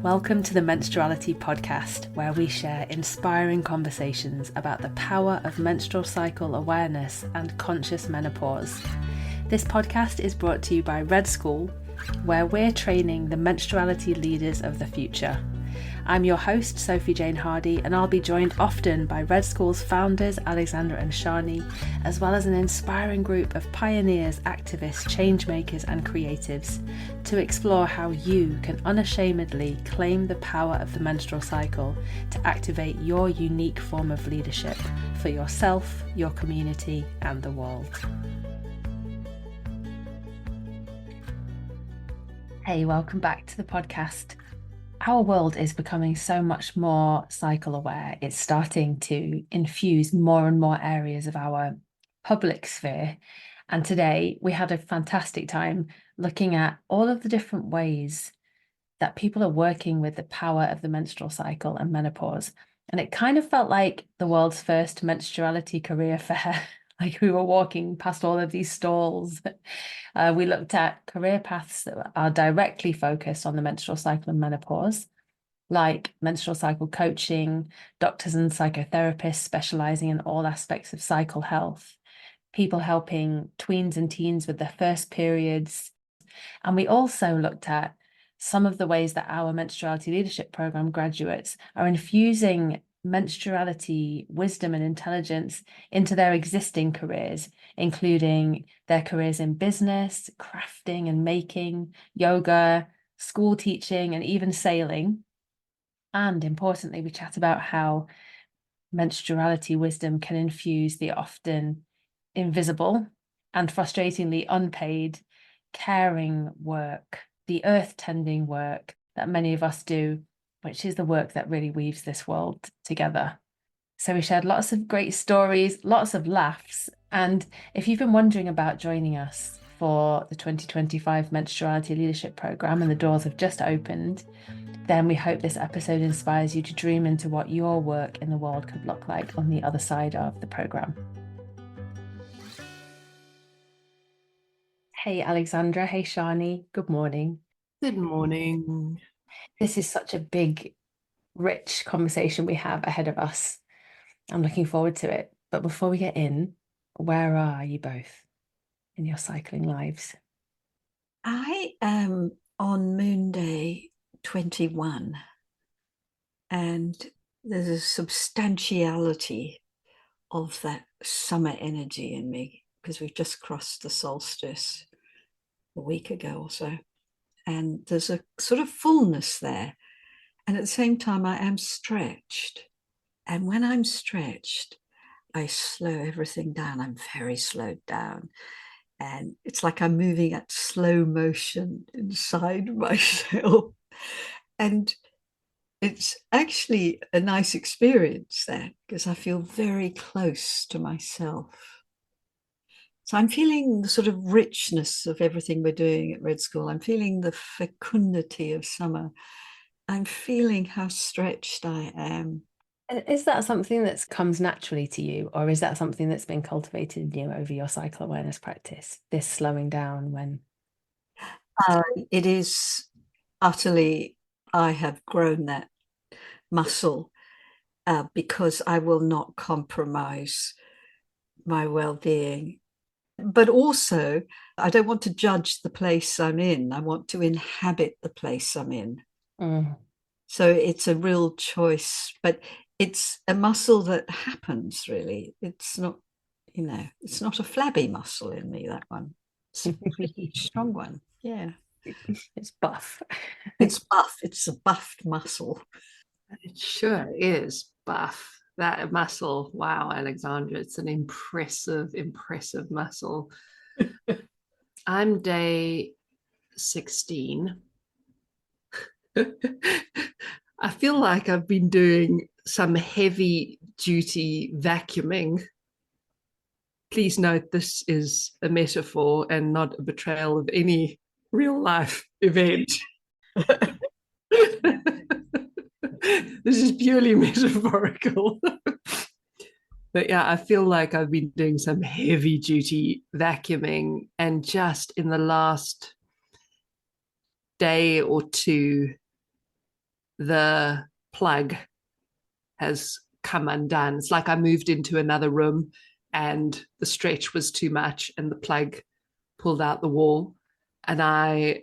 Welcome to the Menstruality Podcast, where we share inspiring conversations about the power of menstrual cycle awareness and conscious menopause. This podcast is brought to you by Red School, where we're training the menstruality leaders of the future. I'm your host, Sophie Jane Hardy, and I'll be joined often by Red School's founders, Alexandra and Sjanie, as well as an inspiring group of pioneers, activists, changemakers, and creatives to explore how you can unashamedly claim the power of the menstrual cycle to activate your unique form of leadership for yourself, your community, and the world. Hey, welcome back to the podcast. Our world is becoming so much more cycle aware. It's starting to infuse more and more areas of our public sphere. And today we had a fantastic time looking at all of the different ways that people are working with the power of the menstrual cycle and menopause. And it kind of felt like the world's first menstruality career fair. Like we were walking past all of these stalls. We looked at career paths that are directly focused on the menstrual cycle and menopause, like menstrual cycle coaching, doctors and psychotherapists specialising in all aspects of cycle health, people helping tweens and teens with their first periods. And we also looked at some of the ways that our Menstruality Leadership Programme graduates are infusing menstruality wisdom and intelligence into their existing careers, including their careers in business, crafting and making, yoga, school teaching, and even sailing. And importantly, we chat about how menstruality wisdom can infuse the often invisible and frustratingly unpaid caring work, the earth tending work that many of us do, which is the work that really weaves this world together. So we shared lots of great stories, lots of laughs. And if you've been wondering about joining us for the 2025 Menstruality Leadership Programme and the doors have just opened, then we hope this episode inspires you to dream into what your work in the world could look like on the other side of the programme. Hey, Alexandra. Hey, Sjanie. Good morning. Good morning. This is such a big, rich conversation we have ahead of us. I'm looking forward to it. But before we get in, where are you both in your cycling lives? I am on Moon Day 21, and there's a substantiality of that summer energy in me because we've just crossed the solstice a week ago or so. And there's a sort of fullness there. And at the same time, I am stretched. And when I'm stretched, I slow everything down. I'm very slowed down. And it's like I'm moving at slow motion inside myself. And it's actually a nice experience there because I feel very close to myself. So I'm feeling the sort of richness of everything we're doing at Red School. I'm feeling the fecundity of summer. I'm feeling how stretched I am. And is that something that comes naturally to you, or is that something that's been cultivated in you over your cycle awareness practice, this slowing down when? It is utterly, I have grown that muscle because I will not compromise my well-being. But also, I don't want to judge the place I'm in. I want to inhabit the place I'm in. So it's a real choice, but it's a muscle that happens, really. It's not, it's not a flabby muscle in me, that one. It's a pretty strong one. Yeah. It's buff. It's buff. It's a buffed muscle. It sure is buff. That muscle, wow, Alexandra, it's an impressive muscle. I'm day 16. I feel like I've been doing some heavy duty vacuuming. Please note this is a metaphor and not a betrayal of any real life event. This is purely metaphorical. But yeah, I feel like I've been doing some heavy duty vacuuming, and just in the last day or two, the plug has come undone. It's like I moved into another room and the stretch was too much and the plug pulled out the wall. And I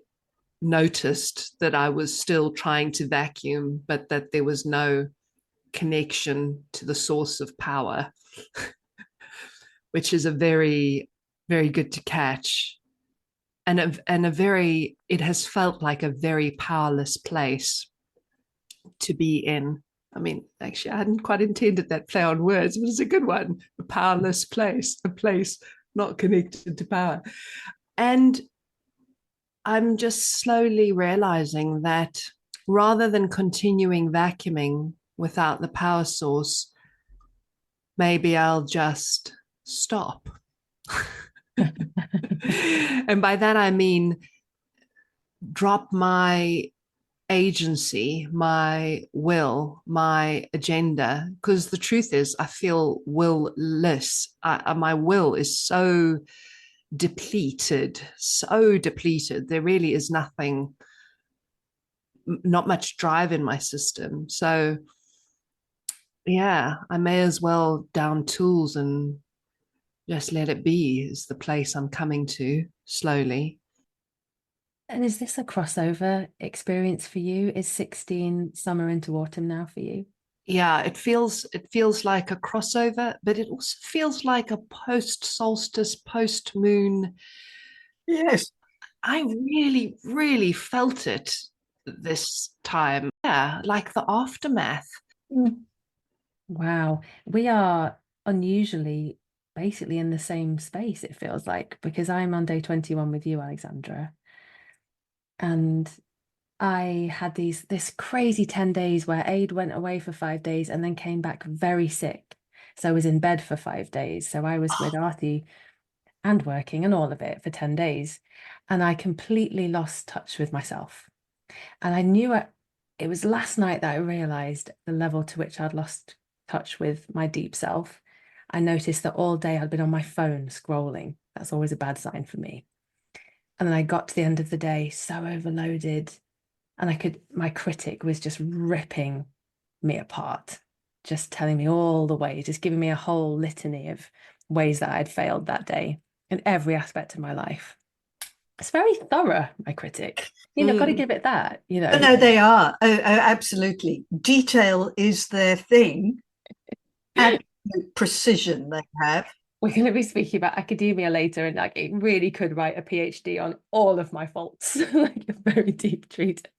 noticed that I was still trying to vacuum, but that there was no connection to the source of power, which is a very, very good to catch. And it has felt like a very powerless place to be in. I mean, actually, I hadn't quite intended that play on words, but it's a good one. A powerless place, a place not connected to power. And I'm just slowly realizing that rather than continuing vacuuming without the power source, maybe I'll just stop. And by that, I mean, drop my agency, my will, my agenda, because the truth is I feel will-less. My will is so depleted. There really is nothing, not much drive in my system. So yeah, I may as well down tools and just let it be is the place I'm coming to slowly. And is this a crossover experience for you? Is 16 summer into autumn now for you? Yeah, it feels like a crossover, but it also feels like a post solstice, post moon. Yes. I really, really felt it this time. Yeah, like the aftermath. Wow. We are unusually basically in the same space, it feels like, because I'm on day 21 with you, Alexandra. And I had this crazy 10 days where Aid went away for 5 days and then came back very sick. So I was in bed for 5 days. So I was with Artie and working and all of it for 10 days. And I completely lost touch with myself. And I knew it was last night that I realized the level to which I'd lost touch with my deep self. I noticed that all day I'd been on my phone scrolling. That's always a bad sign for me. And then I got to the end of the day so overloaded, and my critic was just ripping me apart, just telling me all the ways, just giving me a whole litany of ways that I'd failed that day in every aspect of my life. It's very thorough, my critic. Got to give it that, No, they are. Oh, absolutely. Detail is their thing. Absolute precision they have. We're going to be speaking about academia later, and like it really could write a PhD on all of my faults, like a very deep treatise.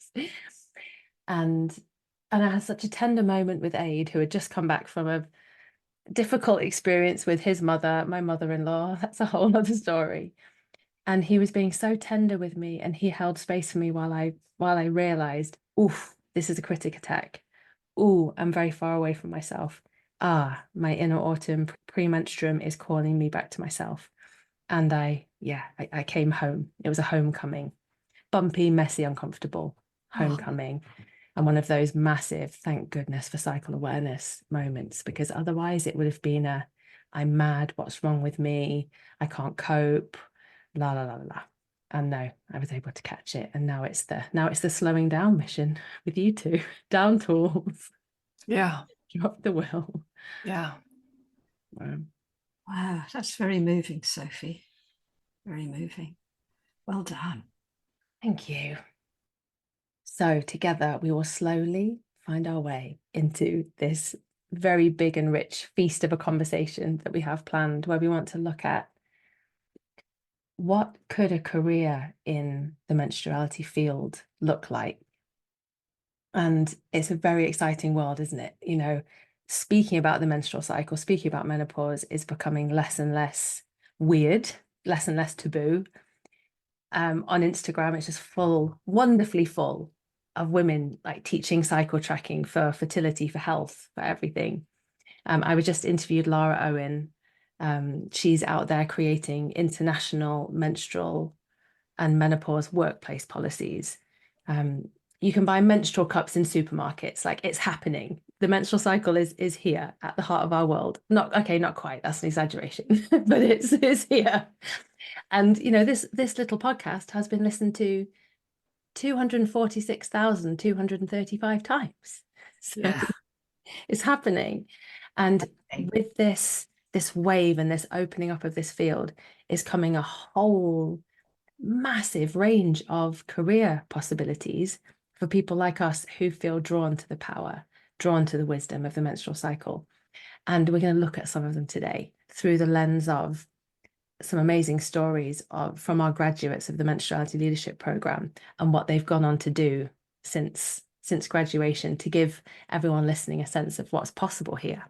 And I had such a tender moment with Aid, who had just come back from a difficult experience with his mother, my mother-in-law. That's a whole other story. And he was being so tender with me, and he held space for me while I realized, oof, this is a critic attack. Ooh, I'm very far away from myself. My inner autumn premenstruum is calling me back to myself. And I came home. It was a homecoming, bumpy, messy, uncomfortable homecoming. And one of those massive, thank goodness for cycle awareness moments, because otherwise it would have been I'm mad, what's wrong with me? I can't cope, la la la la. And no, I was able to catch it. And now it's the slowing down mission with you two. Down tools. Yeah. Drop the will. Yeah. Wow, that's very moving, Sophie. Very moving. Well done. Thank you. So together we will slowly find our way into this very big and rich feast of a conversation that we have planned, where we want to look at what could a career in the menstruality field look like. And it's a very exciting world, isn't it? Speaking about the menstrual cycle, speaking about menopause is becoming less and less weird, less and less taboo. On Instagram, it's just wonderfully full of women like teaching cycle tracking for fertility, for health, for everything. I was just interviewed Lara Owen. She's out there creating international menstrual and menopause workplace policies. You can buy menstrual cups in supermarkets. Like, it's happening. The menstrual cycle is here at the heart of our world. Not quite. That's an exaggeration, but it's here. And this little podcast has been listened to 246,235 times. So Yeah. it's happening. And with this wave and this opening up of this field is coming a whole massive range of career possibilities for people like us who feel drawn to the power, drawn to the wisdom of the menstrual cycle. And we're going to look at some of them today through the lens of some amazing stories from our graduates of the Menstruality Leadership Programme and what they've gone on to do since graduation, to give everyone listening a sense of what's possible here.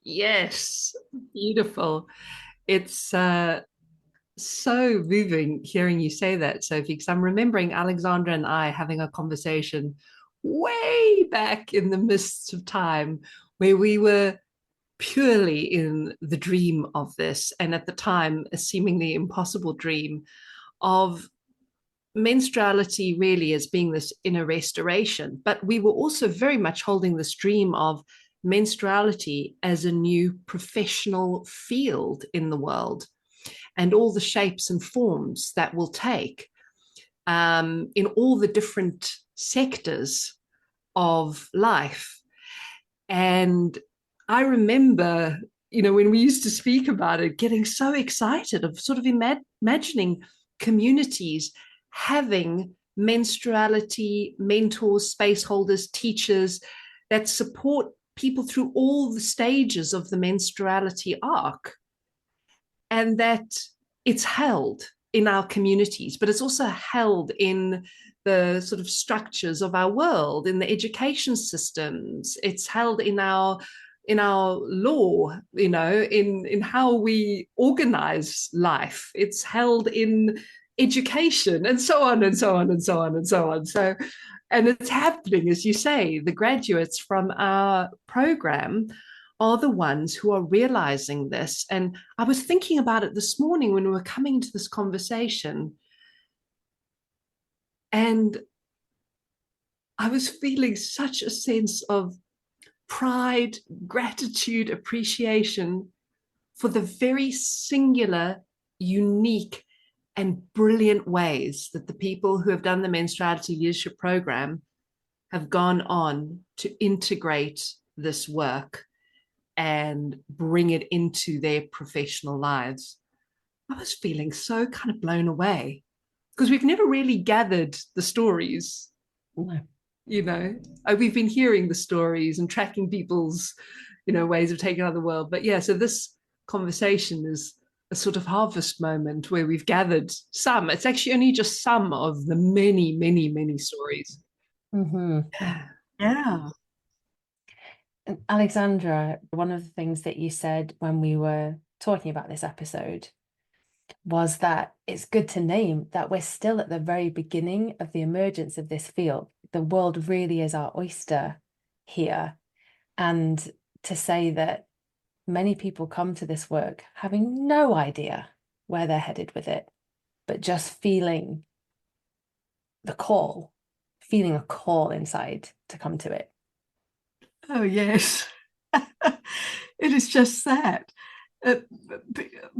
Yes, beautiful. It's so moving hearing you say that, Sophie, because I'm remembering Alexandra and I having a conversation way back in the mists of time where we were purely in the dream of this, and at the time a seemingly impossible dream of menstruality really as being this inner restoration. But we were also very much holding this dream of menstruality as a new professional field in the world, and all the shapes and forms that will take in all the different sectors of life. And I remember, when we used to speak about it, getting so excited of sort of imagining communities having menstruality mentors, space holders, teachers that support people through all the stages of the menstruality arc, and that it's held in our communities, but it's also held in the sort of structures of our world, in the education systems. It's held in our law, in how we organize life. It's held in education, and so on and so on and so on and so on. So, and it's happening, as you say, the graduates from our program are the ones who are realizing this. And I was thinking about it this morning when we were coming to this conversation, and I was feeling such a sense of pride, gratitude, appreciation for the very singular, unique, and brilliant ways that the people who have done the Menstruality Leadership Programme have gone on to integrate this work and bring it into their professional lives. I was feeling so kind of blown away because we've never really gathered the stories. No. We've been hearing the stories and tracking people's, ways of taking on the world. But yeah, so this conversation is a sort of harvest moment where we've gathered some. It's actually only just some of the many, many, many stories. Mm-hmm. Yeah. Alexandra, one of the things that you said when we were talking about this episode was that it's good to name that we're still at the very beginning of the emergence of this field. The world really is our oyster here. And to say that many people come to this work having no idea where they're headed with it, but just feeling a call inside to come to it. Oh, yes. It is just that.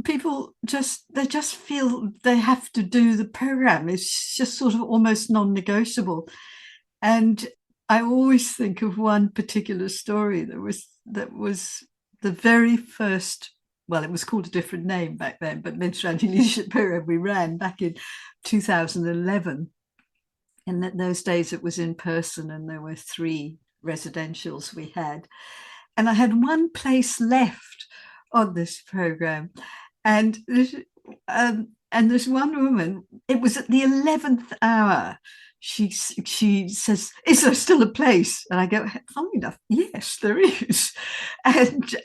People just feel they have to do the program. It's just sort of almost non-negotiable. And I always think of one particular story that was the very first, well, it was called a different name back then, but Menstruality Leadership Program we ran back in 2011. And in those days it was in person, and there were 3 residentials we had. And I had one place left on this program. And this one woman, it was at the 11th hour, she says, "Is there still a place?" And I go, "Funny enough, yes, there is." And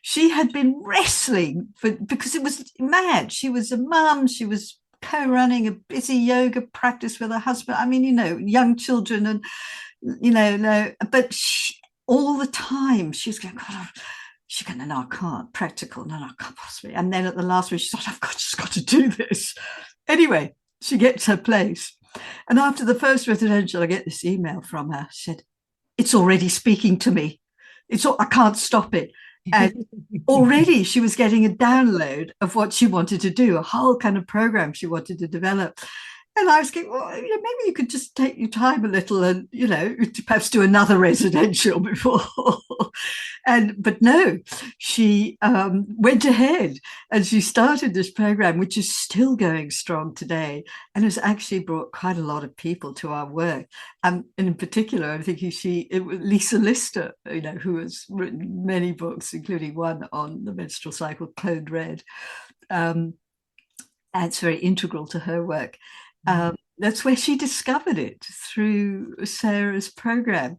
she had been wrestling because it was mad. She was a mum. She was co-running a busy yoga practice with her husband. I mean, young children, and but all the time she was going, "God, she going, no, I can't. Practical, no, I can't possibly." And then at the last one, she thought, "I've just got to do this." Anyway, she gets her place. And after the first residential, I get this email from her. She said, "It's already speaking to me. I can't stop it." And already she was getting a download of what she wanted to do, a whole kind of program she wanted to develop. And I was thinking, well, maybe you could just take your time a little and, perhaps do another residential before. But no, she went ahead and she started this program, which is still going strong today and has actually brought quite a lot of people to our work. And in particular, I'm thinking it was Lisa Lister, who has written many books, including one on the menstrual cycle, Code Red. And it's very integral to her work. That's where she discovered it, through Sarah's program.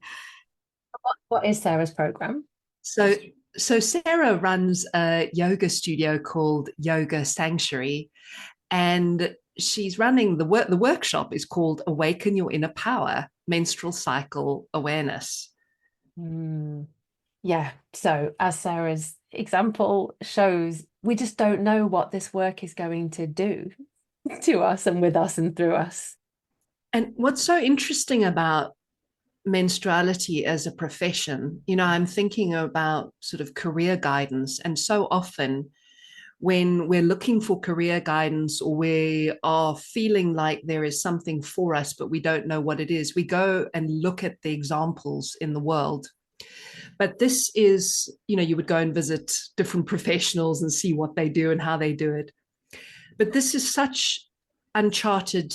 What is Sarah's program? So Sarah runs a yoga studio called Yoga Sanctuary, and she's running the workshop is called Awaken Your Inner Power, Menstrual Cycle Awareness. Yeah. So as Sarah's example shows, we just don't know what this work is going to do to us and with us and through us. And what's so interesting about menstruality as a profession, I'm thinking about sort of career guidance, and so often when we're looking for career guidance or we are feeling like there is something for us but we don't know what it is, we go and look at the examples in the world. But this is, you would go and visit different professionals and see what they do and how they do it. But this is such uncharted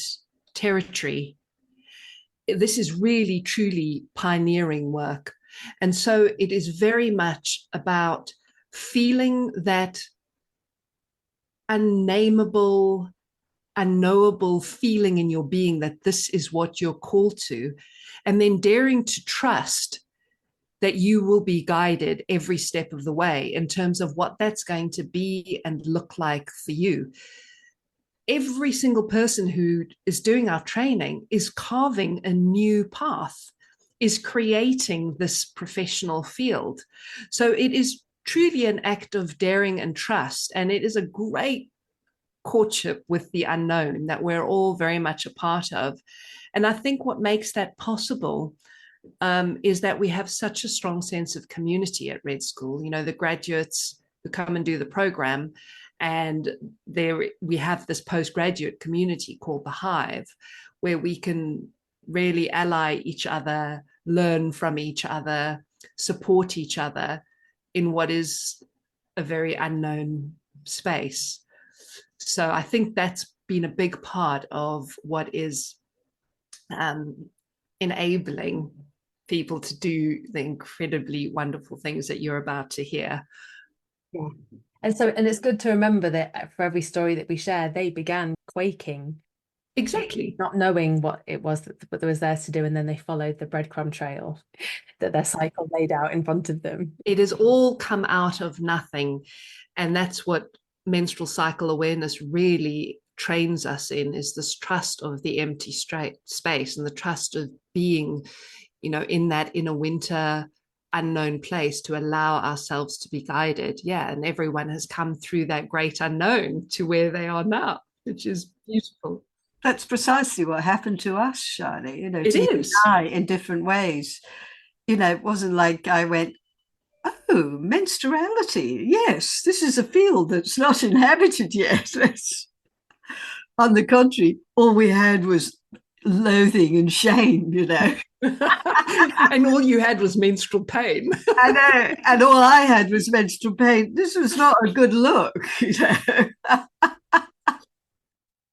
territory. This is really, truly pioneering work. And so it is very much about feeling that unnameable, unknowable feeling in your being that this is what you're called to, and then daring to trust that you will be guided every step of the way in terms of what that's going to be and look like for you. Every single person who is doing our training is carving a new path, is creating this professional field. So it is truly an act of daring and trust. And it is a great courtship with the unknown that we're all very much a part of. And I think what makes that possible is that we have such a strong sense of community at Red School. The graduates who come and do the program, and there we have this postgraduate community called the Hive, where we can really ally each other, learn from each other, support each other in what is a very unknown space. So I think that's been a big part of what is enabling people to do the incredibly wonderful things that you're about to hear. Yeah. And it's good to remember that for every story that we share, they began quaking. Exactly. Not knowing what it was that was theirs to do, and then they followed the breadcrumb trail that their cycle laid out in front of them. It has all come out of nothing. And that's what menstrual cycle awareness really trains us in, is this trust of the empty space and the trust of being, in that inner winter unknown place, to allow ourselves to be guided. Yeah. And everyone has come through that great unknown to where they are now, which is beautiful. That's precisely what happened to us, Sjanie, it to is. you and I, in different ways. It wasn't like I went, oh, menstruality, yes, this is a field that's not inhabited yet. On the contrary, all we had was loathing and shame, And all you had was menstrual pain. I know, and all I had was menstrual pain. This was not a good look,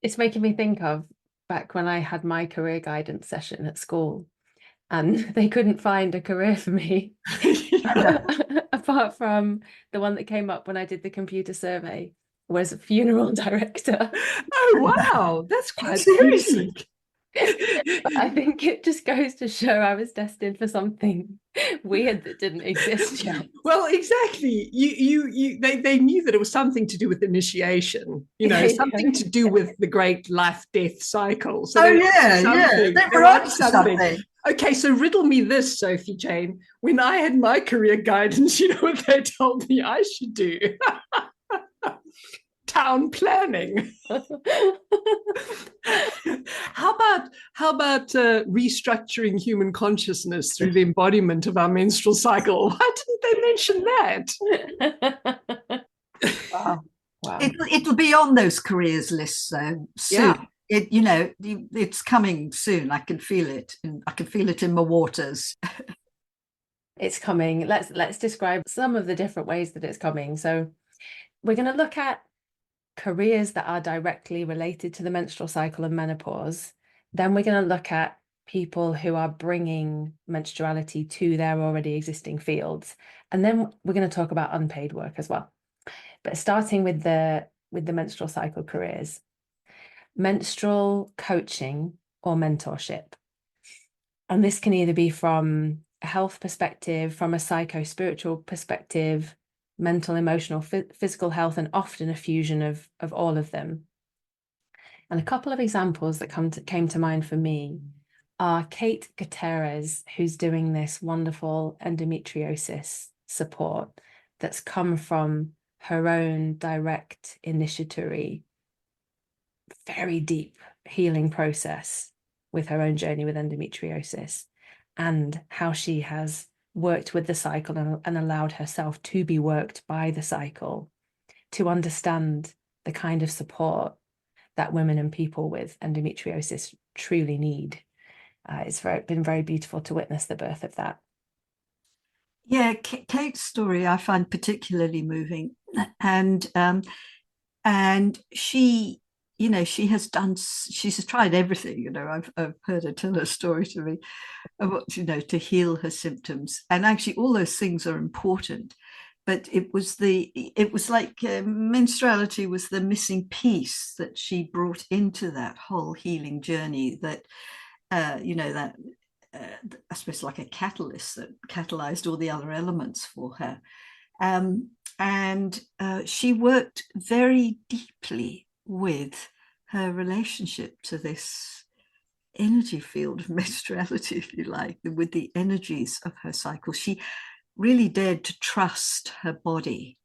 It's making me think of back when I had my career guidance session at school, and they couldn't find a career for me apart from the one that came up when I did the computer survey, was a funeral director. Oh, wow. That's quite seriously. But I think it just goes to show I was destined for something weird that didn't exist yet. Well, exactly. They knew that it was something to do with initiation, something to do with the great life-death cycle. So they were up to something. Okay, so riddle me this, Sophie Jane. When I had my career guidance, you know what they told me I should do? Town planning. How about restructuring human consciousness through the embodiment of our menstrual cycle? Why didn't they mention that? Wow. It'll be on those careers lists soon. Yeah. it's coming soon. I can feel it. I can feel it in my waters. It's coming. Let's describe some of the different ways that it's coming. So we're going to look at careers that are directly related to the menstrual cycle and menopause. Then we're going to look at people who are bringing menstruality to their already existing fields. And then we're going to talk about unpaid work as well. But starting with the menstrual cycle careers, menstrual coaching or mentorship. And this can either be from a health perspective, from a psycho-spiritual perspective, mental, emotional, physical health, and often a fusion of all of them. And a couple of examples that came to mind for me are Kate Gutierrez, who's doing this wonderful endometriosis support that's come from her own direct initiatory, very deep healing process with her own journey with endometriosis, and how she has worked with the cycle and allowed herself to be worked by the cycle to understand the kind of support that women and people with endometriosis truly need. It's been very beautiful to witness the birth of that. Yeah, Kate's story I find particularly moving, and she, she's tried everything. I've heard her tell her story to me, about, to heal her symptoms, and actually all those things are important. But it was like menstruality was the missing piece that she brought into that whole healing journey. That that I suppose like a catalyst that catalyzed all the other elements for her. And she worked very deeply with her relationship to this energy field of menstruality, if you like, with the energies of her cycle. She really dared to trust her body.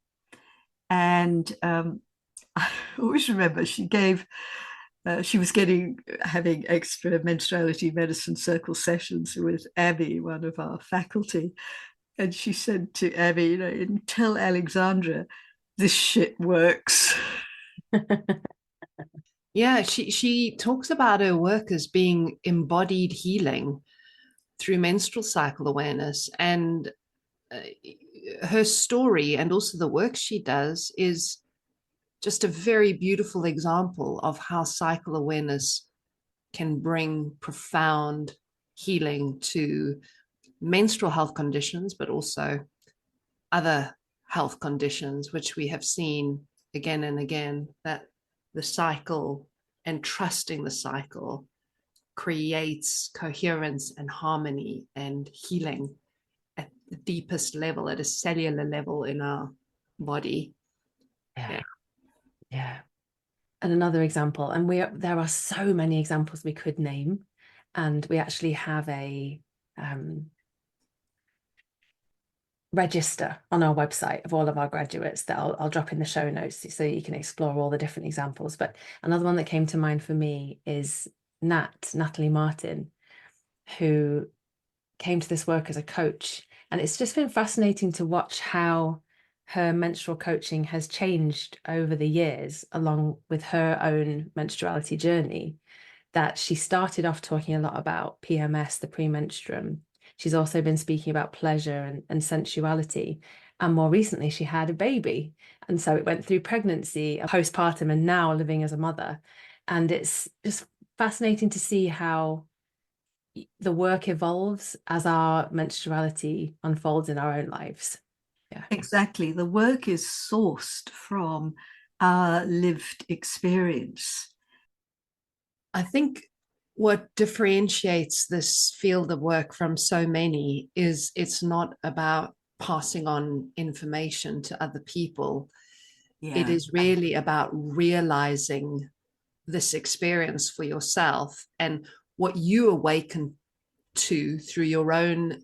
And I always remember she was having extra menstruality medicine circle sessions with Abby, one of our faculty. And she said to Abby, tell Alexandra this shit works. Yeah, she talks about her work as being embodied healing through menstrual cycle awareness. And her story and also the work she does is just a very beautiful example of how cycle awareness can bring profound healing to menstrual health conditions, but also other health conditions, which we have seen again and again, that the cycle and trusting the cycle creates coherence and harmony and healing at the deepest level, at a cellular level in our body. Yeah. And another example, and there are so many examples we could name, and we actually have a register on our website of all of our graduates that I'll drop in the show notes so you can explore all the different examples. But another one that came to mind for me is Natalie Martin, who came to this work as a coach. And it's just been fascinating to watch how her menstrual coaching has changed over the years, along with her own menstruality journey. That she started off talking a lot about PMS, the premenstruum. She's also been speaking about pleasure and sensuality. And more recently, she had a baby. And so it went through pregnancy, postpartum, and now living as a mother. And it's just fascinating to see how the work evolves as our menstruality unfolds in our own lives. Yeah, exactly. The work is sourced from our lived experience. I think what differentiates this field of work from so many is it's not about passing on information to other people. Yeah. It is really about realizing this experience for yourself and what you awaken to through your own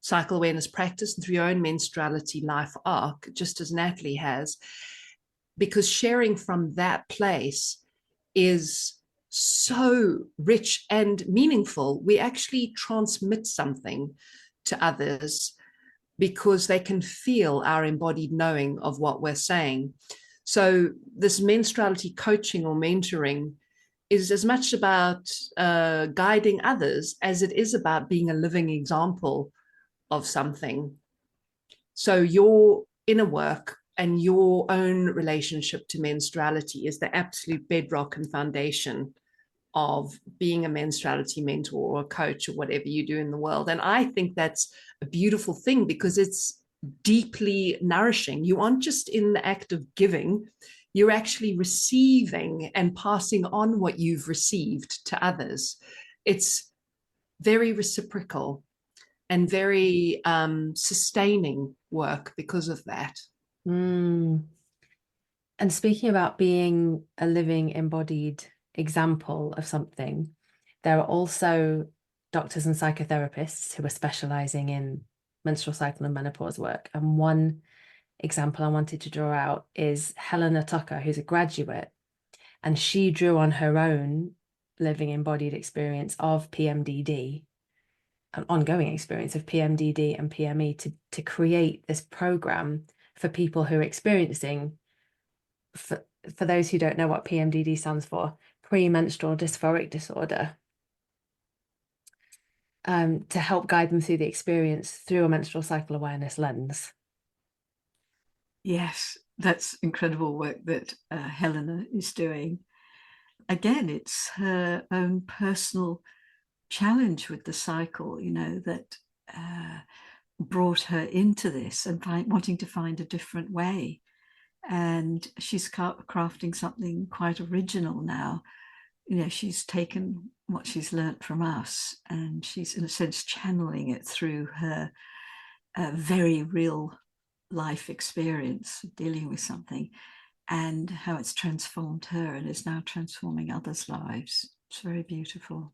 cycle awareness practice and through your own menstruality life arc, just as Natalie has, because sharing from that place is so rich and meaningful. We actually transmit something to others because they can feel our embodied knowing of what we're saying. So this menstruality coaching or mentoring is as much about guiding others as it is about being a living example of something. So your inner work and your own relationship to menstruality is the absolute bedrock and foundation of being a menstruality mentor or a coach or whatever you do in the world. And I think that's a beautiful thing because it's deeply nourishing. You aren't just in the act of giving, you're actually receiving and passing on what you've received to others. It's very reciprocal and very sustaining work because of that. Mm. And speaking about being a living embodied example of something, there are also doctors and psychotherapists who are specialising in menstrual cycle and menopause work. And one example I wanted to draw out is Helena Tucker, who's a graduate, and she drew on her own living embodied experience of PMDD, an ongoing experience of PMDD and PME to create this program for people who are experiencing, for those who don't know what PMDD stands for, premenstrual dysphoric disorder, to help guide them through the experience through a menstrual cycle awareness lens. Yes, that's incredible work that Helena is doing. Again, it's her own personal challenge with the cycle, that brought her into this and wanting to find a different way. And she's crafting something quite original now. She's taken what she's learnt from us and she's, in a sense, channeling it through her very real life experience of dealing with something, and how it's transformed her and is now transforming others' lives. It's very beautiful.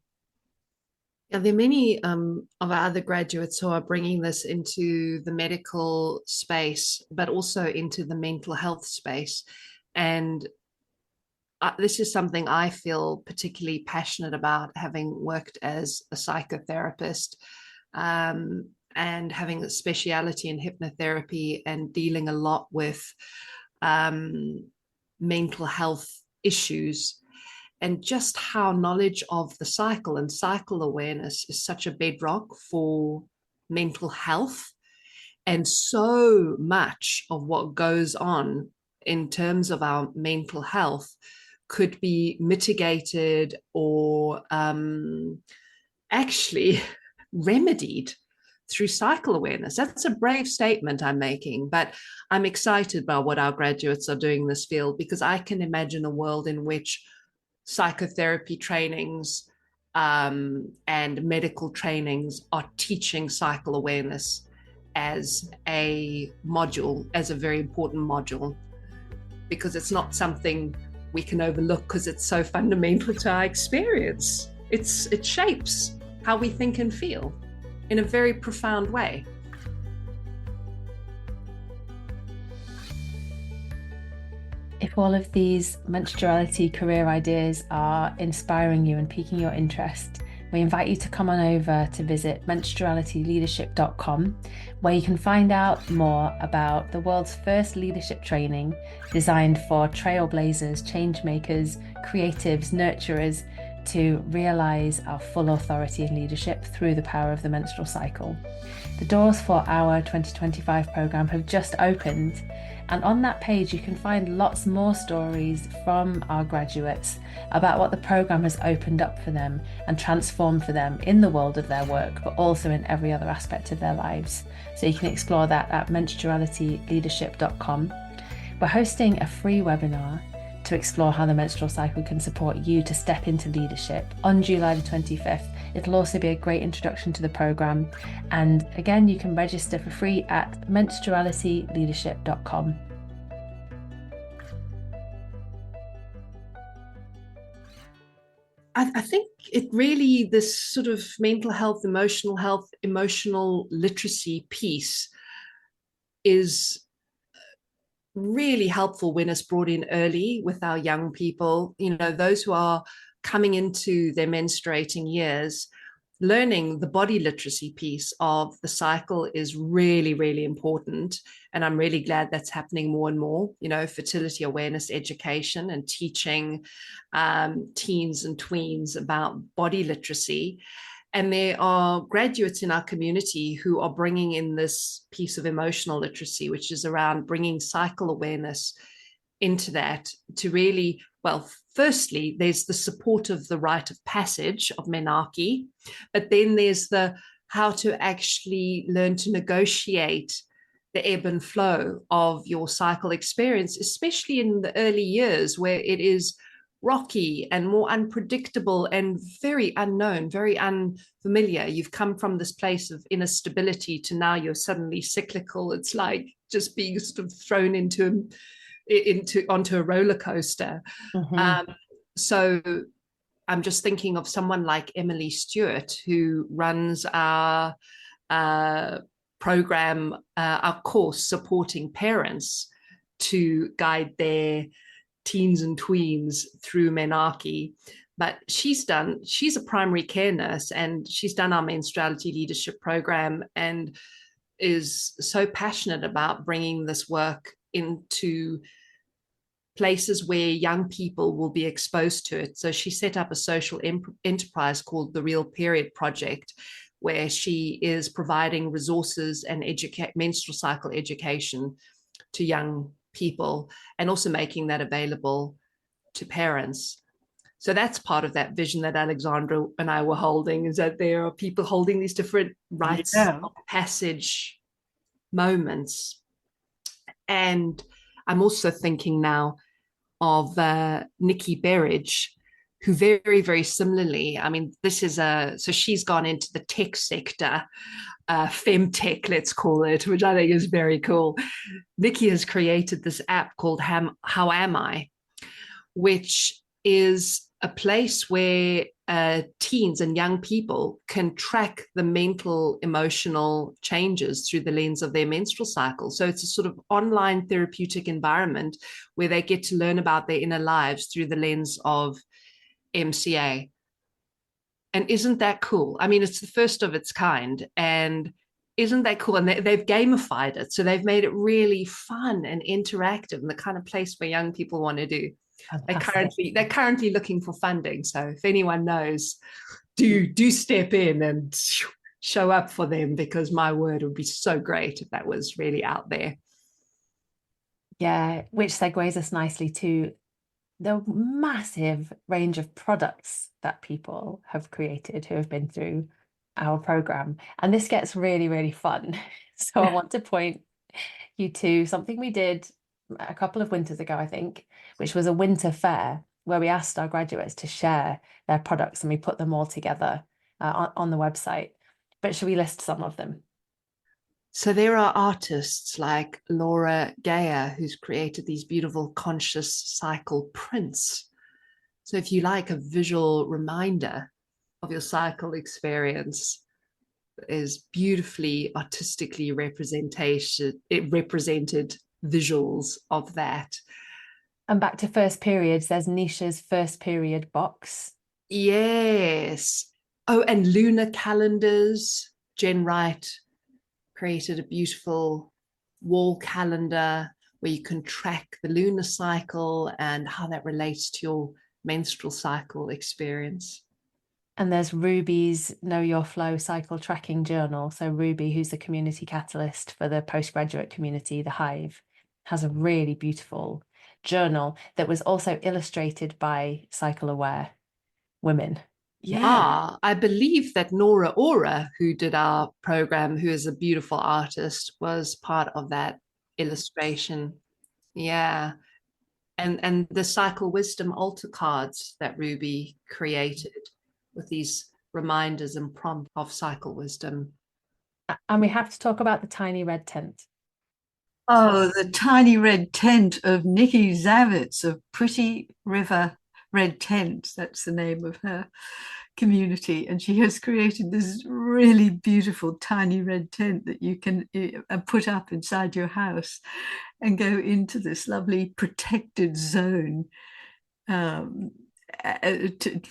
Yeah, there are many of our other graduates who are bringing this into the medical space, but also into the mental health space. And this is something I feel particularly passionate about, having worked as a psychotherapist and having a speciality in hypnotherapy and dealing a lot with mental health issues, and just how knowledge of the cycle and cycle awareness is such a bedrock for mental health. And so much of what goes on in terms of our mental health could be mitigated or actually remedied through cycle awareness. That's a brave statement I'm making, but I'm excited by what our graduates are doing in this field, because I can imagine a world in which psychotherapy trainings and medical trainings are teaching cycle awareness as a module, as a very important module, because it's not something we can overlook because it's so fundamental to our experience. It shapes how we think and feel in a very profound way. If all of these menstruality career ideas are inspiring you and piquing your interest, we invite you to come on over to visit menstrualityleadership.com, where you can find out more about the world's first leadership training designed for trailblazers, change makers, creatives, nurturers to realize our full authority in leadership through the power of the menstrual cycle. The doors for our 2025 programme have just opened, and on that page you can find lots more stories from our graduates about what the programme has opened up for them and transformed for them in the world of their work, but also in every other aspect of their lives. So you can explore that at menstrualityleadership.com. We're hosting a free webinar to explore how the menstrual cycle can support you to step into leadership on July the 25th. It'll also be a great introduction to the programme. And again, you can register for free at menstrualityleadership.com. I think it really, this sort of mental health, emotional literacy piece is really helpful when it's brought in early with our young people, those who are coming into their menstruating years. learning the body literacy piece of the cycle is really, really important. And I'm really glad that's happening more and more, fertility awareness education and teaching teens and tweens about body literacy. And there are graduates in our community who are bringing in this piece of emotional literacy, which is around bringing cycle awareness into that to really, well, firstly, there's the support of the rite of passage of menarche, but then there's the how to actually learn to negotiate the ebb and flow of your cycle experience, especially in the early years where it is rocky and more unpredictable and very unknown, very unfamiliar. You've come from this place of inner stability to now you're suddenly cyclical. It's like just being sort of thrown onto a roller coaster. So I'm just thinking of someone like Emily Stewart, who runs our program, our course supporting parents to guide their teens and tweens through menarche. But she's a primary care nurse, and she's done our Menstruality Leadership Programme and is so passionate about bringing this work into places where young people will be exposed to it. So she set up a social enterprise called the Real Period Project, where she is providing resources and menstrual cycle education to young people, and also making that available to parents. So that's part of that vision that Alexandra and I were holding, is that there are people holding these different rites of passage moments. And I'm also thinking now of Nikki Berridge, who very, very similarly, I mean, so she's gone into the tech sector, femtech, let's call it, which I think is very cool. Nikki has created this app called How Am I, which is a place where teens and young people can track the mental, emotional changes through the lens of their menstrual cycle. So it's a sort of online therapeutic environment where they get to learn about their inner lives through the lens of MCA. And isn't that cool? I mean, it's the first of its kind. And isn't that cool? And they've gamified it. So they've made it really fun and interactive, and the kind of place where young people want to do. They're currently looking for funding. So if anyone knows, do step in and show up for them, because my word, it would be so great if that was really out there. Yeah, which segues us nicely to the massive range of products that people have created who have been through our program. And this gets really, really fun. So I want to point you to something we did a couple of winters ago, I think, which was a winter fair where we asked our graduates to share their products, and we put them all together on the website. But should we list some of them? So there are artists like Laura Gayer, who's created these beautiful conscious cycle prints. So if you like a visual reminder of your cycle experience, is beautifully artistically represented visuals of that. And back to first periods, there's Nisha's first period box. Yes. Oh, and lunar calendars. Jen Wright created a beautiful wall calendar where you can track the lunar cycle and how that relates to your menstrual cycle experience. And there's Ruby's Know Your Flow cycle tracking journal. So Ruby, who's the community catalyst for the postgraduate community, the Hive, has a really beautiful journal that was also illustrated by cycle aware women. Yeah, I believe that Nora Ora, who did our program, who is a beautiful artist, was part of that illustration. Yeah. And the cycle wisdom altar cards that Ruby created with these reminders and prompts of cycle wisdom. And we have to talk about the tiny red tent. Oh, the tiny red tent of Nikki Zavitz of Pretty River Red Tent. That's the name of her community. And she has created this really beautiful tiny red tent that you can put up inside your house and go into this lovely protected zone.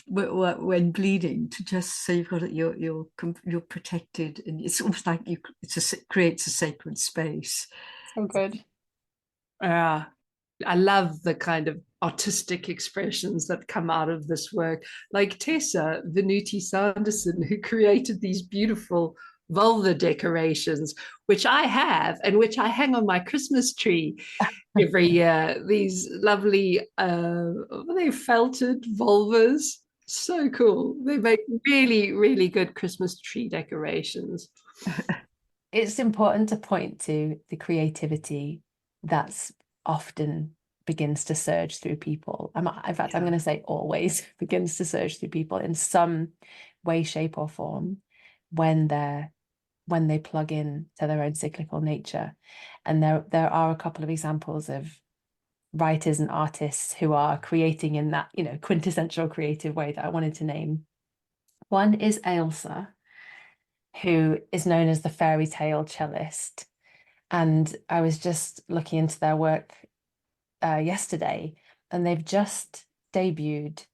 when bleeding, to just so you've got it, you're protected, and it's almost like creates a sacred space. So good. Yeah. I love the kind of artistic expressions that come out of this work, like Tessa Venuti Sanderson, who created these beautiful vulva decorations, which I have and which I hang on my Christmas tree every year. These lovely, are they felted vulvas? So cool. They make really, really good Christmas tree decorations. It's important to point to the creativity that's often begins to surge through people. In fact, I'm going to say always begins to surge through people in some way, shape, or form when they plug in to their own cyclical nature. And there are a couple of examples of writers and artists who are creating in that, quintessential creative way that I wanted to name. One is Ailsa, who is known as the fairy tale cellist. And I was just looking into their work yesterday, and they've just debuted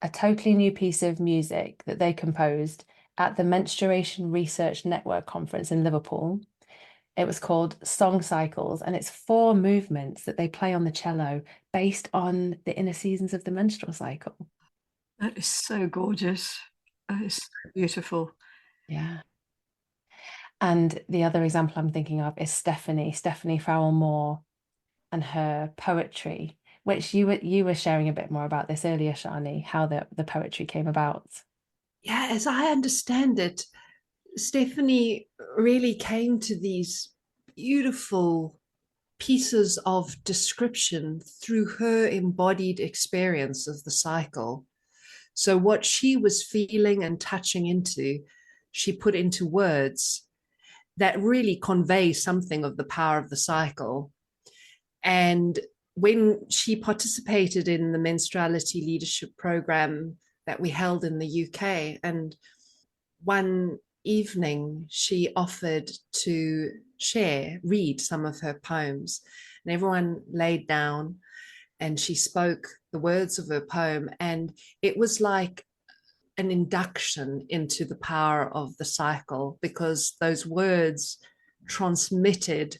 a totally new piece of music that they composed at the Menstruation Research Network conference in Liverpool. It was called Song Cycles, and it's 4 movements that they play on the cello based on the inner seasons of the menstrual cycle. That is so gorgeous. That is so beautiful. Yeah. And the other example I'm thinking of is Stephanie Farrell Moore, and her poetry, which you were sharing a bit more about this earlier, Sjanie, how the poetry came about. Yeah, as I understand it, Stephanie really came to these beautiful pieces of description through her embodied experience of the cycle. So, what she was feeling and touching into, she put into words that really convey something of the power of the cycle. And when she participated in the Menstruality Leadership Programme that we held in the UK, and one evening she offered to read some of her poems, and everyone laid down and she spoke the words of her poem, and it was like an induction into the power of the cycle, because those words transmitted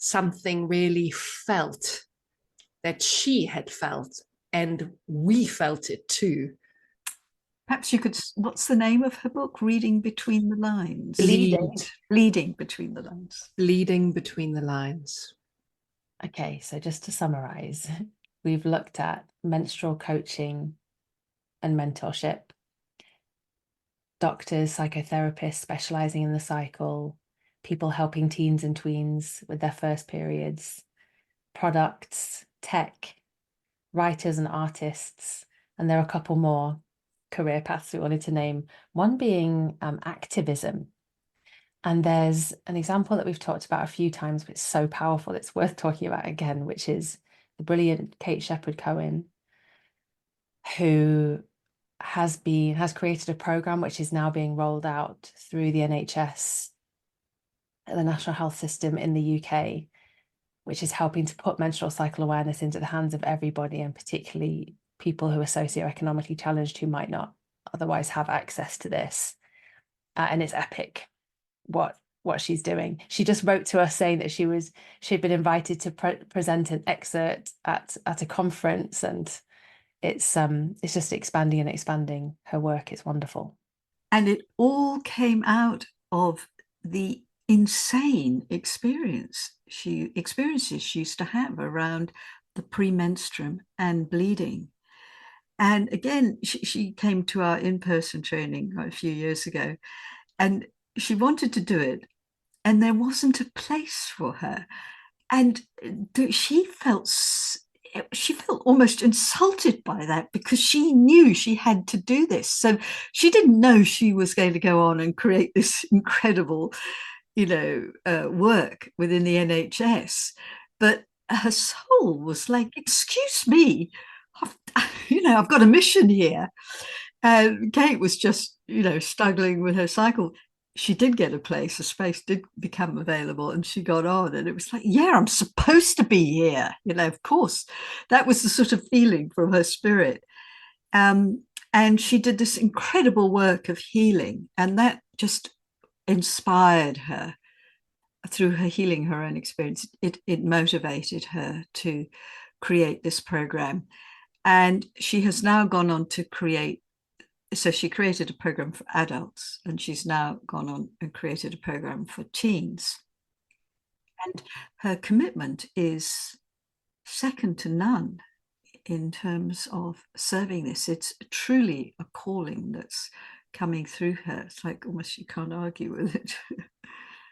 something really felt that she had felt, and we felt it too. Perhaps you could, what's the name of her book? Reading Between the Lines. Bleeding Between the Lines. Bleeding Between the Lines. Okay, so just to summarize, we've looked at menstrual coaching and mentorship, doctors, psychotherapists specialising in the cycle, people helping teens and tweens with their first periods, products, tech, writers and artists, and there are a couple more career paths we wanted to name, one being activism. And there's an example that we've talked about a few times, but it's so powerful, it's worth talking about again, which is the brilliant Kate Shepherd-Cohen, who has created a program which is now being rolled out through the NHS, the National Health System in the UK, which is helping to put menstrual cycle awareness into the hands of everybody, and particularly people who are socioeconomically challenged who might not otherwise have access to this. And it's epic what she's doing. She just wrote to us saying that she'd been invited to present an excerpt at a conference, and it's just expanding her work. It's wonderful. And it all came out of the insane experiences she used to have around the premenstruum and bleeding. And again, she came to our in-person training a few years ago, and she wanted to do it, and there wasn't a place for her. And she felt almost insulted by that, because she knew she had to do this. So she didn't know she was going to go on and create this incredible, work within the NHS. But her soul was like, excuse me, I've got a mission here. Kate was just, struggling with her cycle. she did get a place, a space did become available, and she got on, and it was like, yeah, I'm supposed to be here, of course. That was the sort of feeling from her spirit. And she did this incredible work of healing, and that just inspired her through her healing, her own experience. It motivated her to create this program. And she has now gone on to create, so she created a program for adults, and she's now gone on and created a program for teens. And her commitment is second to none in terms of serving this. It's truly a calling that's coming through her. It's like almost you can't argue with it.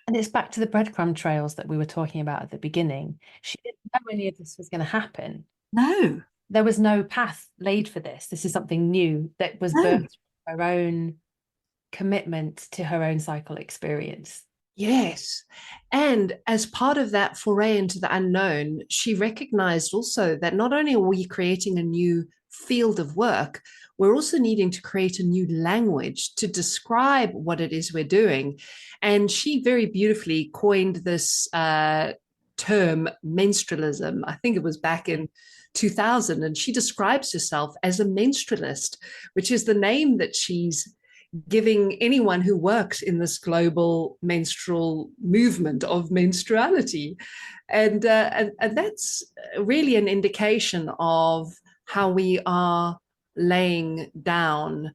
And it's back to the breadcrumb trails that we were talking about at the beginning. She didn't know any of this was going to happen. No. There was no path laid for this. This is something new that was birthed from her own commitment to her own cycle experience. Yes. And as part of that foray into the unknown, she recognized also that not only are we creating a new field of work, we're also needing to create a new language to describe what it is we're doing. And she very beautifully coined this term menstrualism. I think it was back in 2000. And she describes herself as a menstrualist, which is the name that she's giving anyone who works in this global menstrual movement of menstruality. And that's really an indication of how we are laying down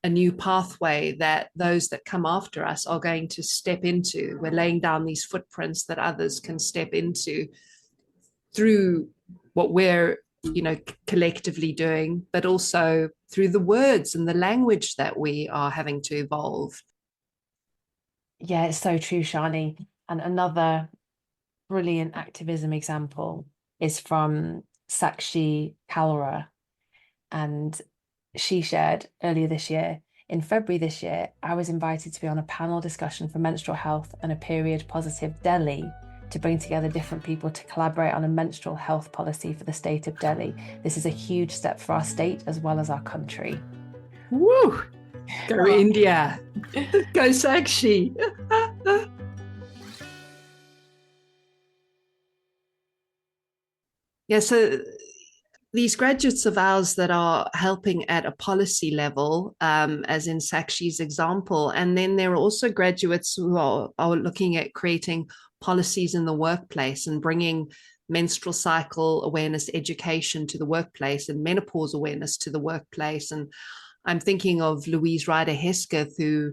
a new pathway that those that come after us are going to step into. We're laying down these footprints that others can step into through what we're collectively doing, but also through the words and the language that we are having to evolve. Yeah, it's so true, Sjanie. And another brilliant activism example is from Sakshi Kalra. And she shared earlier this year, in February this year, I was invited to be on a panel discussion for menstrual health and a period positive Delhi to bring together different people to collaborate on a menstrual health policy for the state of Delhi. This is a huge step for our state as well as our country. Woo! Go India! Go Sakshi! Yeah, so these graduates of ours that are helping at a policy level, as in Sakshi's example, and then there are also graduates who are looking at creating policies in the workplace and bringing menstrual cycle awareness education to the workplace and menopause awareness to the workplace. And I'm thinking of Louise Ryder Hesketh, who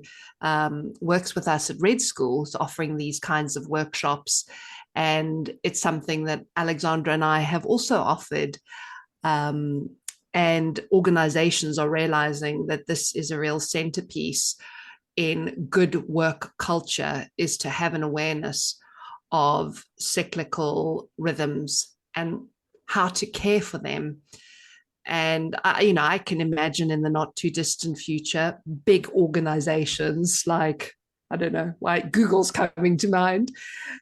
works with us at Red Schools, offering these kinds of workshops. And it's something that Alexandra and I have also offered. And organizations are realizing that this is a real centerpiece in good work culture, is to have an awareness of cyclical rhythms and how to care for them. And I can imagine in the not too distant future, big organizations like, I don't know, like Google's coming to mind,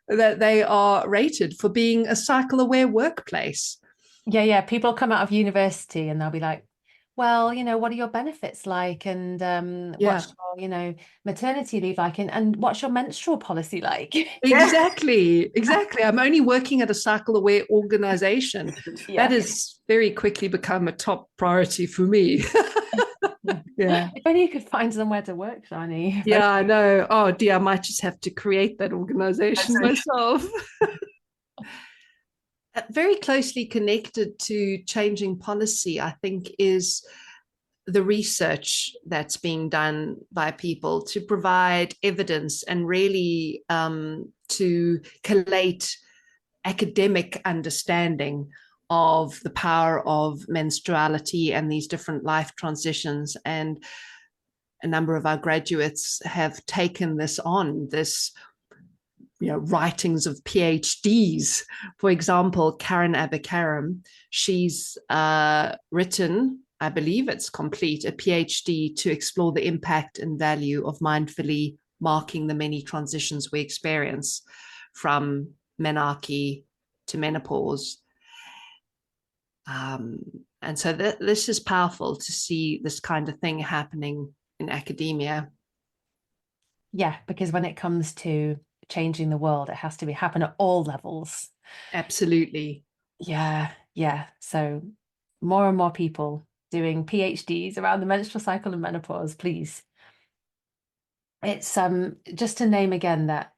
that they are rated for being a cycle aware workplace. Yeah. People come out of university and they'll be like, well, what are your benefits like? And what's your, maternity leave like? And what's your menstrual policy like? Exactly. I'm only working at a cycle aware organization. Yeah. That has very quickly become a top priority for me. Yeah. If only you could find somewhere to work, Sjanie. Yeah, I know. Oh dear, I might just have to create that organization myself. Very closely connected to changing policy, I think, is the research that's being done by people to provide evidence and really to collate academic understanding of the power of menstruality and these different life transitions. And a number of our graduates have taken this on, this writings of PhDs. For example, Karen Abakaram, she's written, I believe it's complete, a PhD to explore the impact and value of mindfully marking the many transitions we experience from menarche to menopause. And so this is powerful to see this kind of thing happening in academia. Yeah, because when it comes to changing the world, it has to happen at all levels. Absolutely. Yeah, yeah. So more and more people doing PhDs around the menstrual cycle and menopause, please. It's just to name again that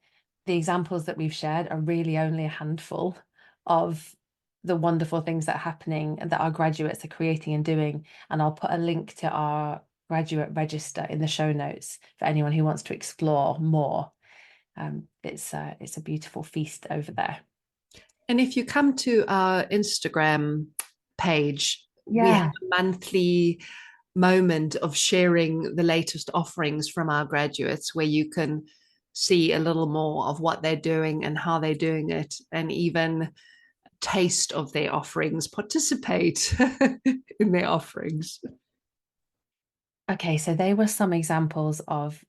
the examples that we've shared are really only a handful of the wonderful things that are happening and that our graduates are creating and doing. And I'll put a link to our graduate register in the show notes for anyone who wants to explore more. It's a beautiful feast over there. And if you come to our Instagram page, we have Yeah. a monthly moment of sharing the latest offerings from our graduates where you can see a little more of what they're doing and how they're doing it, and even taste of their offerings, participate in their offerings. Okay, so they were some examples of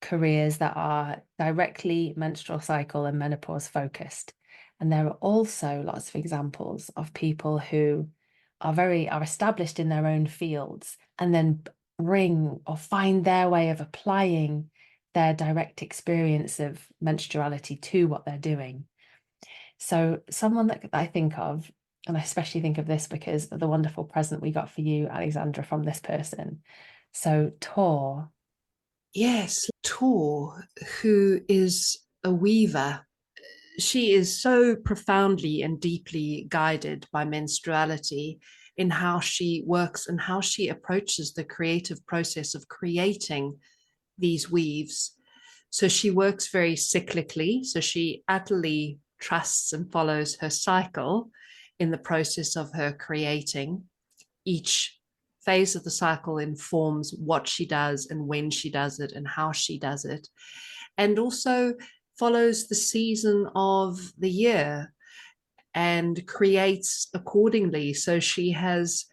careers that are directly menstrual cycle and menopause focused. And there are also lots of examples of people who are established in their own fields and then bring or find their way of applying their direct experience of menstruality to what they're doing. So someone that I think of, and I especially think of this because of the wonderful present we got for you, Alexandra, from this person. So Tor. Yes, Tor, who is a weaver. She is so profoundly and deeply guided by menstruality in how she works and how she approaches the creative process of creating these weaves. So she works very cyclically. So she utterly trusts and follows her cycle in the process of her creating. Each phase of the cycle informs what she does and when she does it and how she does it. And also follows the season of the year and creates accordingly. So she has,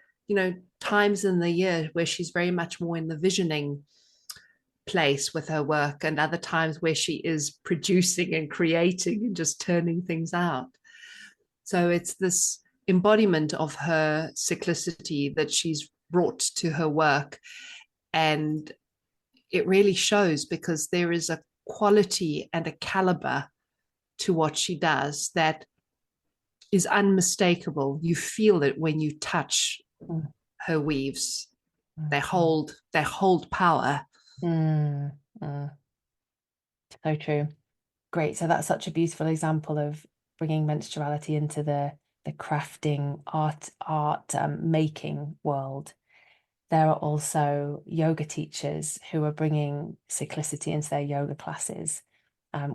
times in the year where she's very much more in the visioning place with her work, and other times where she is producing and creating and just turning things out. So it's this embodiment of her cyclicity that she's brought to her work. And it really shows because there is a quality and a caliber to what she does that is unmistakable. You feel it when you touch her weaves. They hold power. So true. Great. So that's such a beautiful example of bringing menstruality into the crafting art making world. There are also yoga teachers who are bringing cyclicity into their yoga classes.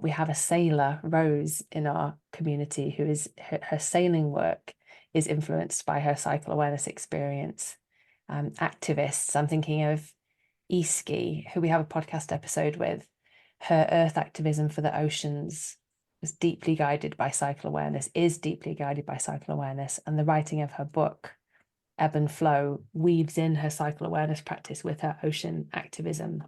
We have a sailor, Rose, in our community who is her sailing work is influenced by her cycle awareness experience. Activists, I'm thinking of Iski, who we have a podcast episode with. Her earth activism for the oceans was deeply guided by cycle awareness, is deeply guided by cycle awareness, and the writing of her book, Ebb and Flow, weaves in her cycle awareness practice with her ocean activism.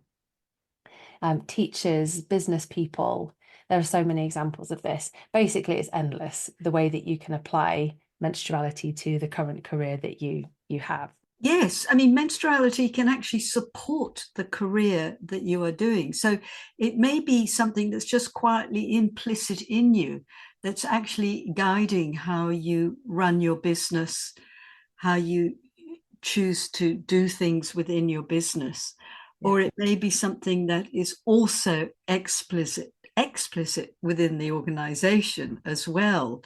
Teachers, business people, there are so many examples of this. Basically, it's endless, the way that you can apply menstruality to the current career that you have. Yes, I mean, menstruality can actually support the career that you are doing. So it may be something that's just quietly implicit in you, that's actually guiding how you run your business, how you choose to do things within your business. Yeah. Or it may be something that is also explicit within the organization as well.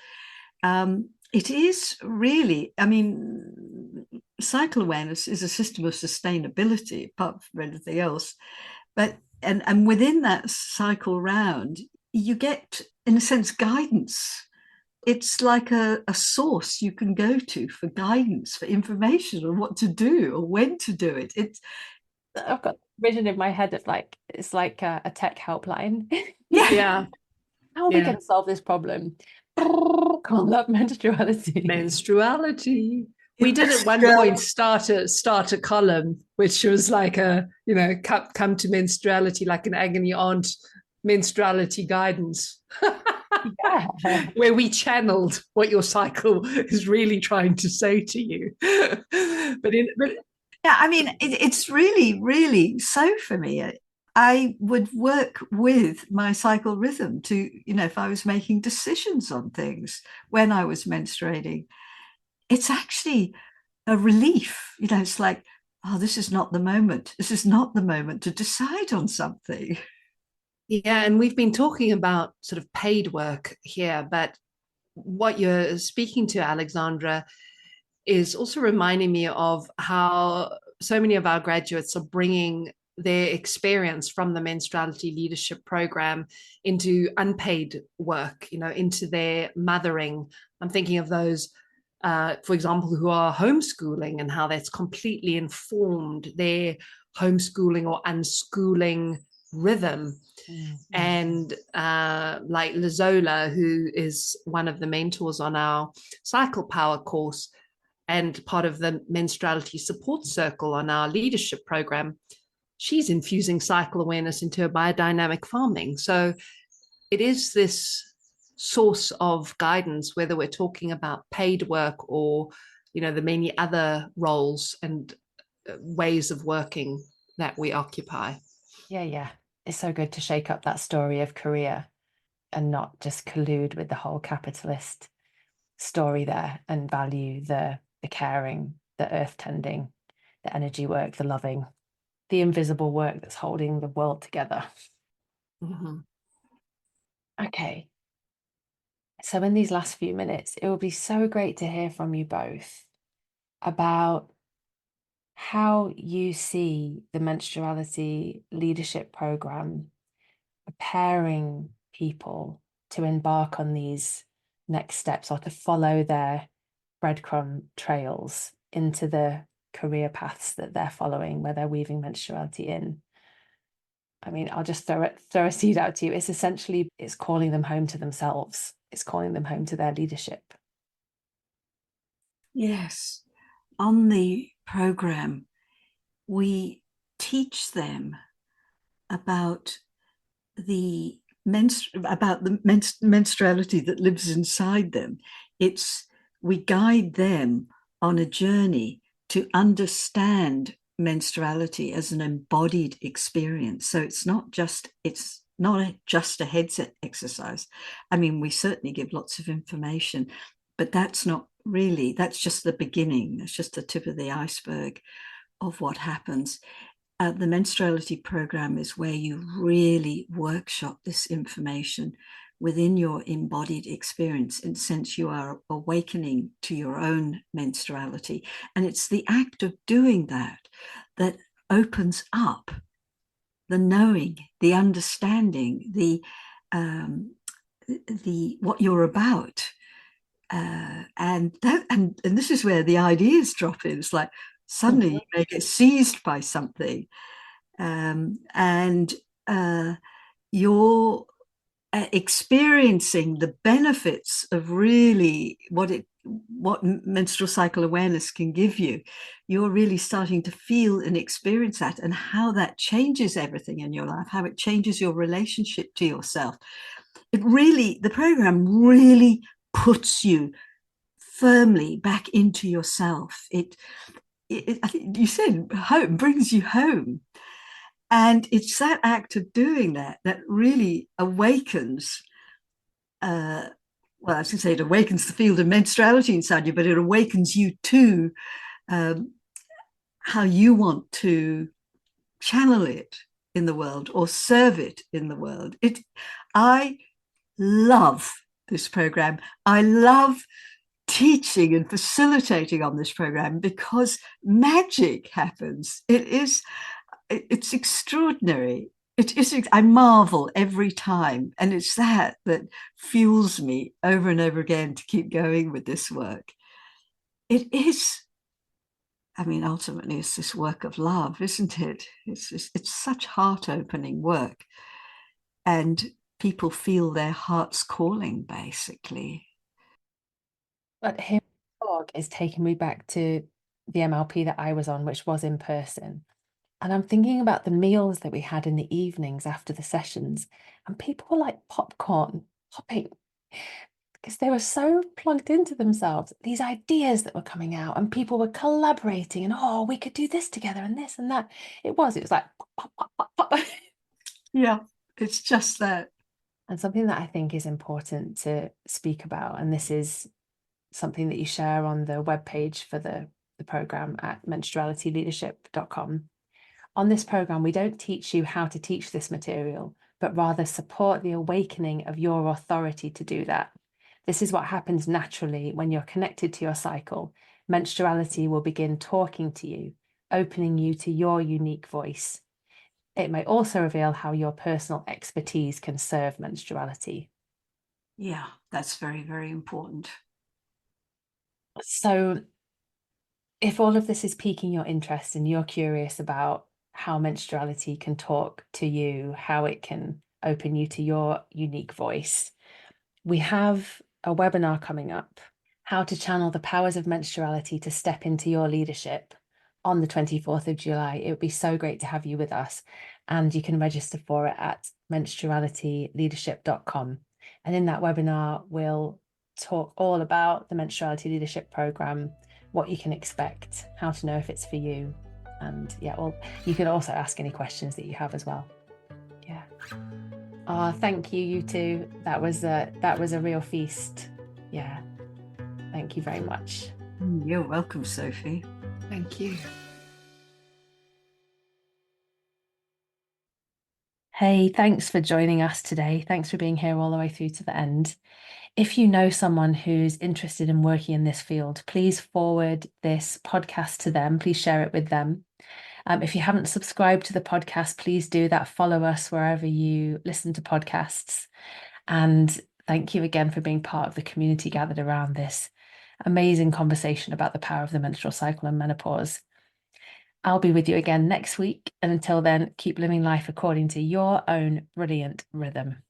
It is really, I mean, cycle awareness is a system of sustainability apart from anything else. But and within that cycle round, you get, in a sense, guidance. It's like a source you can go to for guidance, for information on what to do or when to do it. I've got a vision in my head of it's like a tech helpline. Yeah. How are we going to solve this problem? Call up menstruality. Menstruality. We did at one point start a column which was like come to menstruality like an agony aunt menstruality guidance. Yeah. Where we channeled what your cycle is really trying to say to you. but yeah, I mean, it's really, really so for me. I would work with my cycle rhythm to, if I was making decisions on things when I was menstruating. It's actually a relief. It's like, oh, this is not the moment. This is not the moment to decide on something. Yeah, and we've been talking about sort of paid work here, but what you're speaking to, Alexandra, is also reminding me of how so many of our graduates are bringing their experience from the Menstruality Leadership Programme into unpaid work, into their mothering. I'm thinking of those, for example, who are homeschooling and how that's completely informed their homeschooling or unschooling rhythm. Mm. And like Lazola, who is one of the mentors on our Cycle Power course and part of the Menstruality Support Circle on our leadership program, she's infusing cycle awareness into her biodynamic farming. So it is this source of guidance, whether we're talking about paid work or, the many other roles and ways of working that we occupy. Yeah. It's so good to shake up that story of career and not just collude with the whole capitalist story there, and value the caring, the earth tending, the energy work, the loving, the invisible work that's holding the world together. Mm-hmm. Okay. So in these last few minutes, it would be so great to hear from you both about how you see the Menstruality Leadership Programme preparing people to embark on these next steps, or to follow their breadcrumb trails into the career paths that they're following, where they're weaving menstruality in. I mean, I'll just throw a seed out to you. It's calling them home to themselves. It's calling them home to their leadership. Yes. On the program, we teach them about the menstruality that lives inside them. We guide them on a journey to understand menstruality as an embodied experience. So it's not just a headset exercise. I mean, we certainly give lots of information, but that's just the beginning. That's just the tip of the iceberg of what happens. The Menstruality Programme is where you really workshop this information within your embodied experience, in the sense you are awakening to your own menstruality. And it's the act of doing that opens up the knowing, the understanding, the what you're about. And this is where the ideas drop in. It's like suddenly you may get seized by something, and you're experiencing the benefits of really what menstrual cycle awareness can give you. You're really starting to feel and experience that, and how that changes everything in your life, how it changes your relationship to yourself. The program really puts you firmly back into yourself. I think you said home, brings you home. And it's that act of doing that really awakens, well, I was going to say it awakens the field of menstruality inside you, but it awakens you to how you want to channel it in the world or serve it in the world. I love this program. I love teaching and facilitating on this program because magic happens. It's extraordinary. I marvel every time. And it's that fuels me over and over again to keep going with this work. Ultimately, it's this work of love, isn't it? It's such heart-opening work. And people feel their hearts calling, basically. But hearing talk is taking me back to the MLP that I was on, which was in person. And I'm thinking about the meals that we had in the evenings after the sessions, and people were like popcorn popping because they were so plugged into themselves, these ideas that were coming out, and people were collaborating, and oh, we could do this together and this and that. It was like pop, pop, pop, pop. Yeah, it's just that. And something that I think is important to speak about, and this is something that you share on the webpage for the program at menstrualityleadership.com. On this program, we don't teach you how to teach this material, but rather support the awakening of your authority to do that. This is what happens naturally when you're connected to your cycle. Menstruality will begin talking to you, opening you to your unique voice. It may also reveal how your personal expertise can serve menstruality. Yeah, that's very, very important. So, if all of this is piquing your interest and you're curious about how menstruality can talk to you, how it can open you to your unique voice, we have a webinar coming up, How to Channel the Powers of Menstruality to Step into Your Leadership, on the 24th of July. It would be so great to have you with us. And you can register for it at menstrualityleadership.com. And in that webinar, we'll talk all about the Menstruality Leadership Programme, what you can expect, how to know if it's for you. And yeah, well, you can also ask any questions that you have as well. Yeah. Oh, thank you, you two. That was a real feast. Yeah. Thank you very much. You're welcome, Sophie. Thank you. Hey, thanks for joining us today. Thanks for being here all the way through to the end. If you know someone who's interested in working in this field, please forward this podcast to them. Please share it with them. If you haven't subscribed to the podcast, please do that. Follow us wherever you listen to podcasts. And thank you again for being part of the community gathered around this amazing conversation about the power of the menstrual cycle and menopause. I'll be with you again next week. And until then, keep living life according to your own brilliant rhythm.